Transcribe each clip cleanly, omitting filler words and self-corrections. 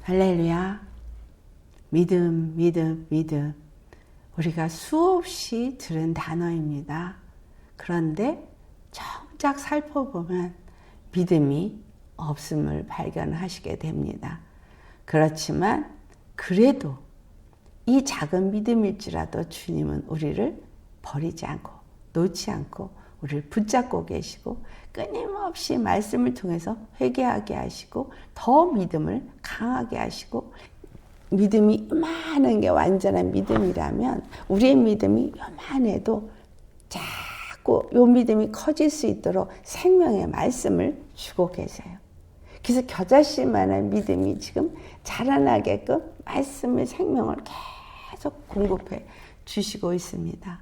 할렐루야. 믿음, 믿음, 믿음. 우리가 수없이 들은 단어입니다. 그런데 정작 살펴보면 믿음이 없음을 발견하시게 됩니다. 그렇지만 그래도 이 작은 믿음일지라도 주님은 우리를 버리지 않고 놓지 않고 우리를 붙잡고 계시고 끊임없이 말씀을 통해서 회개하게 하시고 더 믿음을 강하게 하시고, 믿음이 요만한 게 완전한 믿음이라면 우리의 믿음이 요만해도 자꾸 요 믿음이 커질 수 있도록 생명의 말씀을 주고 계세요. 그래서 겨자씨만한 믿음이 지금 자라나게끔 말씀의 생명을 계속 공급해 주시고 있습니다.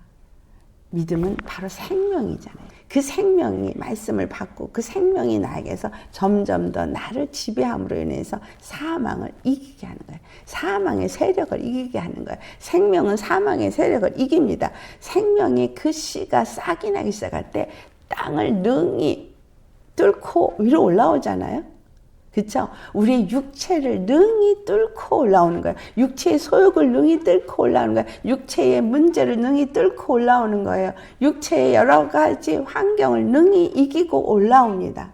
믿음은 바로 생명이잖아요. 그 생명이 말씀을 받고 그 생명이 나에게서 점점 더 나를 지배함으로 인해서 사망을 이기게 하는 거예요. 사망의 세력을 이기게 하는 거예요. 생명은 사망의 세력을 이깁니다. 생명의 그 씨가 싹이 나기 시작할 때 땅을 능히 뚫고 위로 올라오잖아요. 그렇죠? 우리의 육체를 능히 뚫고 올라오는 거예요. 육체의 소욕을 능히 뚫고 올라오는 거예요. 육체의 문제를 능히 뚫고 올라오는 거예요. 육체의 여러 가지 환경을 능히 이기고 올라옵니다.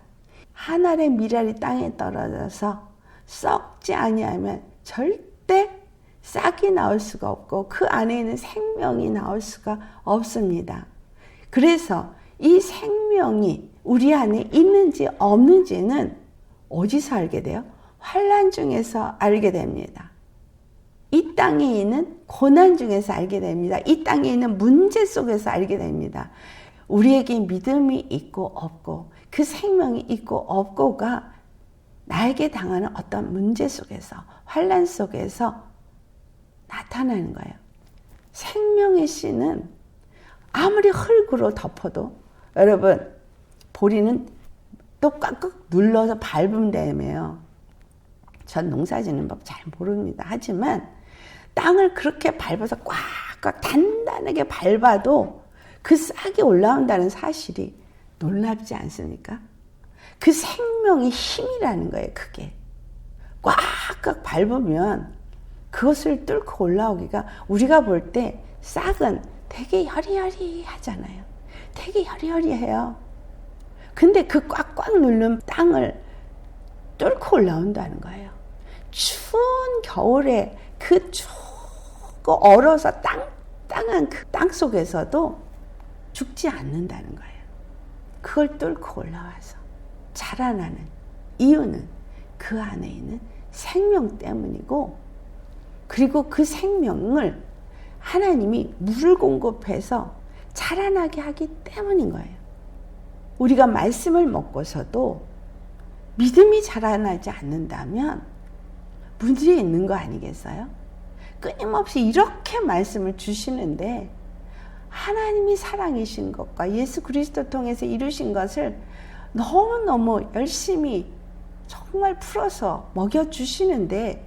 한 알의 밀알이 땅에 떨어져서 썩지 아니하면 절대 싹이 나올 수가 없고 그 안에 있는 생명이 나올 수가 없습니다. 그래서 이 생명이 우리 안에 있는지 없는지는 어디서 알게 돼요? 환난 중에서 알게 됩니다. 이 땅에 있는 고난 중에서 알게 됩니다. 이 땅에 있는 문제 속에서 알게 됩니다. 우리에게 믿음이 있고 없고 그 생명이 있고 없고가 나에게 당하는 어떤 문제 속에서 환난 속에서 나타나는 거예요. 생명의 씨는 아무리 흙으로 덮어도 여러분 보리는 또 꽉꽉 눌러서 밟으면 되네요. 전 농사 짓는 법 잘 모릅니다. 하지만 땅을 그렇게 밟아서 꽉꽉 단단하게 밟아도 그 싹이 올라온다는 사실이 놀랍지 않습니까? 그 생명의 힘이라는 거예요. 그게 꽉꽉 밟으면 그것을 뚫고 올라오기가, 우리가 볼 때 싹은 되게 여리여리하잖아요. 되게 여리여리해요. 근데 그 꽉꽉 누른 땅을 뚫고 올라온다는 거예요. 추운 겨울에 그 춥고 얼어서 땅땅한 그 땅 속에서도 죽지 않는다는 거예요. 그걸 뚫고 올라와서 자라나는 이유는 그 안에 있는 생명 때문이고, 그리고 그 생명을 하나님이 물을 공급해서 자라나게 하기 때문인 거예요. 우리가 말씀을 먹고서도 믿음이 자라나지 않는다면 문제 있는 거 아니겠어요? 끊임없이 이렇게 말씀을 주시는데 하나님이 사랑이신 것과 예수 그리스도 통해서 이루신 것을 너무너무 열심히 정말 풀어서 먹여주시는데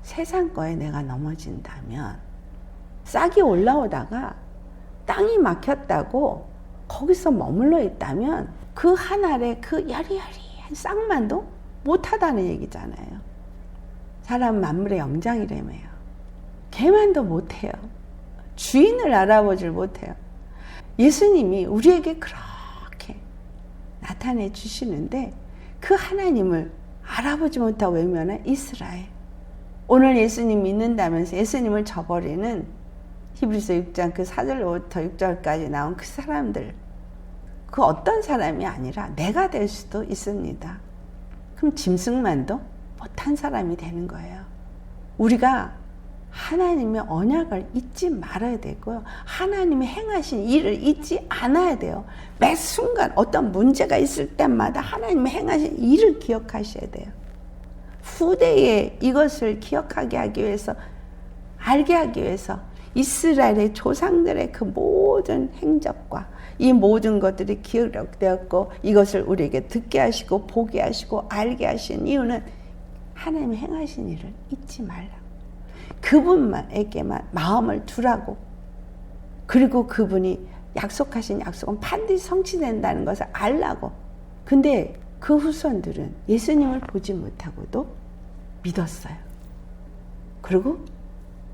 세상 거에 내가 넘어진다면, 싹이 올라오다가 땅이 막혔다고 거기서 머물러 있다면 그 한 알의 그 야리야리한 싹만도 못하다는 얘기잖아요. 사람 만물의 영장이라며요. 걔만도 못해요. 주인을 알아보질 못해요. 예수님이 우리에게 그렇게 나타내 주시는데 그 하나님을 알아보지 못하고 외면한 이스라엘. 오늘 예수님 믿는다면서 예수님을 저버리는 히브리서 6장 그 4절부터 6절까지 나온 그 사람들, 그 어떤 사람이 아니라 내가 될 수도 있습니다. 그럼 짐승만도 못한 사람이 되는 거예요. 우리가 하나님의 언약을 잊지 말아야 되고요. 하나님이 행하신 일을 잊지 않아야 돼요. 매 순간 어떤 문제가 있을 때마다 하나님이 행하신 일을 기억하셔야 돼요. 후대에 이것을 기억하게 하기 위해서, 알게 하기 위해서 이스라엘의 조상들의 그 모든 행적과 이 모든 것들이 기록되었고 이것을 우리에게 듣게 하시고 보게 하시고 알게 하신 이유는 하나님이 행하신 일을 잊지 말라고, 그분에게만 마음을 두라고, 그리고 그분이 약속하신 약속은 반드시 성취된다는 것을 알라고. 근데 그 후손들은 예수님을 보지 못하고도 믿었어요. 그리고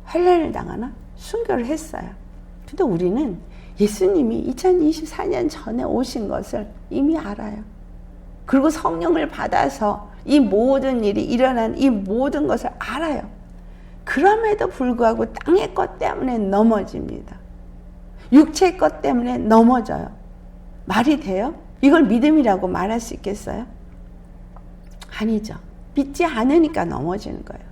환난을 당하나 순교를 했어요. 근데 우리는 예수님이 2024년 전에 오신 것을 이미 알아요. 그리고 성령을 받아서 이 모든 일이 일어난 이 모든 것을 알아요. 그럼에도 불구하고 땅의 것 때문에 넘어집니다. 육체의 것 때문에 넘어져요. 말이 돼요? 이걸 믿음이라고 말할 수 있겠어요? 아니죠. 믿지 않으니까 넘어지는 거예요.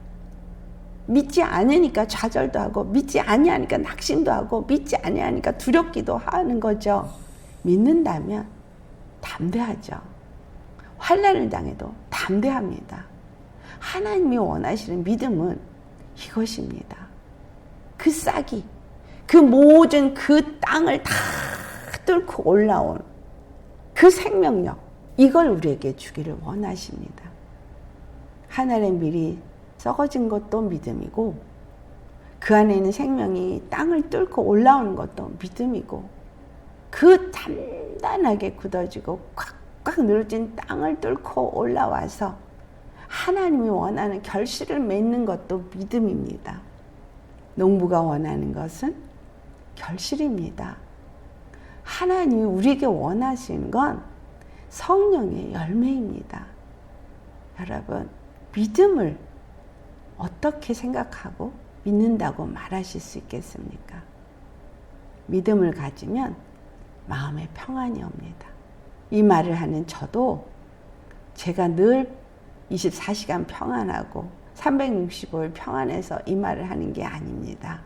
믿지 않으니까 좌절도 하고, 믿지 아니하니까 낙심도 하고, 믿지 아니하니까 두렵기도 하는 거죠. 믿는다면 담대하죠. 환난을 당해도 담대합니다. 하나님이 원하시는 믿음은 이것입니다. 그 싹이, 그 모든 그 땅을 다 뚫고 올라온 그 생명력, 이걸 우리에게 주기를 원하십니다. 하늘의 밀이 썩어진 것도 믿음이고, 그 안에 있는 생명이 땅을 뚫고 올라오는 것도 믿음이고, 그 단단하게 굳어지고 꽉꽉 늘어진 땅을 뚫고 올라와서 하나님이 원하는 결실을 맺는 것도 믿음입니다. 농부가 원하는 것은 결실입니다. 하나님이 우리에게 원하시는 건 성령의 열매입니다. 여러분, 믿음을 어떻게 생각하고 믿는다고 말하실 수 있겠습니까? 믿음을 가지면 마음에 평안이 옵니다. 이 말을 하는 저도 제가 늘 24시간 평안하고 365일 평안해서 이 말을 하는 게 아닙니다.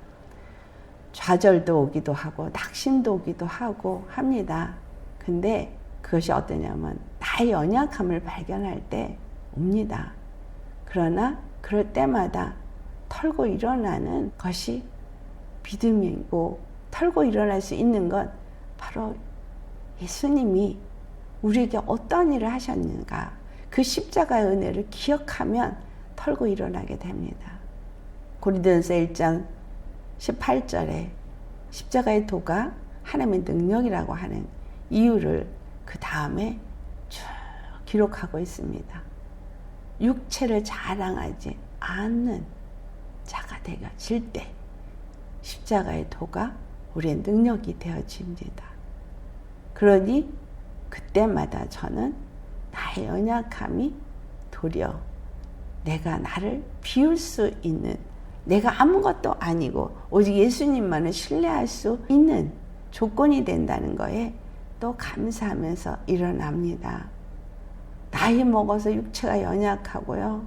좌절도 오기도 하고 낙심도 오기도 하고 합니다. 근데 그것이 어떠냐면 나의 연약함을 발견할 때 옵니다. 그러나 그럴 때마다 털고 일어나는 것이 믿음이고, 털고 일어날 수 있는 건 바로 예수님이 우리에게 어떤 일을 하셨는가, 그 십자가의 은혜를 기억하면 털고 일어나게 됩니다. 고린도전서 1장 18절에 십자가의 도가 하나님의 능력이라고 하는 이유를 그 다음에 쭉 기록하고 있습니다. 육체를 자랑하지 않는 자가 되어질 때 십자가의 도가 우리의 능력이 되어집니다. 그러니 그때마다 저는 나의 연약함이 도리어 내가 나를 비울 수 있는, 내가 아무것도 아니고 오직 예수님만을 신뢰할 수 있는 조건이 된다는 거에 또 감사하면서 일어납니다. 나이 먹어서 육체가 연약하고요,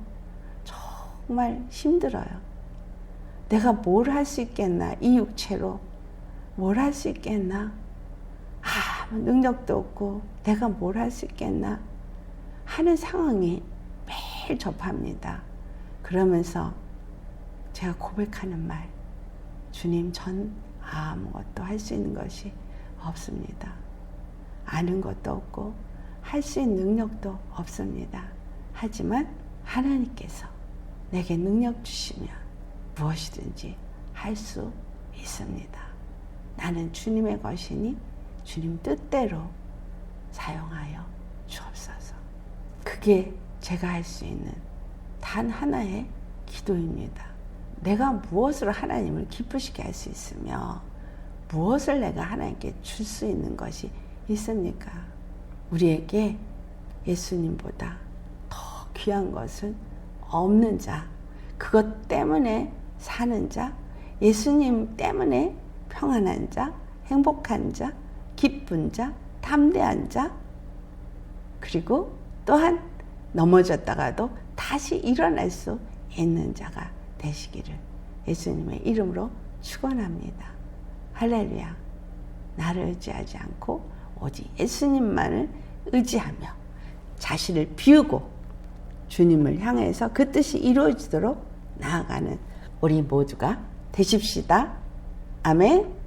정말 힘들어요. 내가 뭘 할 수 있겠나, 이 육체로 뭘 할 수 있겠나, 능력도 없고 내가 뭘 할 수 있겠나 하는 상황이 매일 접합니다. 그러면서 제가 고백하는 말, 주님, 전 아무것도 할 수 있는 것이 없습니다. 아는 것도 없고 할 수 있는 능력도 없습니다. 하지만 하나님께서 내게 능력 주시면 무엇이든지 할 수 있습니다. 나는 주님의 것이니 주님 뜻대로 사용하여 주옵소서. 그게 제가 할 수 있는 단 하나의 기도입니다. 내가 무엇으로 하나님을 기쁘시게 할 수 있으며 무엇을 내가 하나님께 줄 수 있는 것이 있습니까? 우리에게 예수님보다 더 귀한 것은 없는 자, 그것 때문에 사는 자, 예수님 때문에 평안한 자, 행복한 자, 기쁜 자, 담대한 자, 그리고 또한 넘어졌다가도 다시 일어날 수 있는 자가 되시기를 예수님의 이름으로 축원합니다. 할렐루야. 나를 의지하지 않고 오직 예수님만을 의지하며 자신을 비우고 주님을 향해서 그 뜻이 이루어지도록 나아가는 우리 모두가 되십시다. 아멘.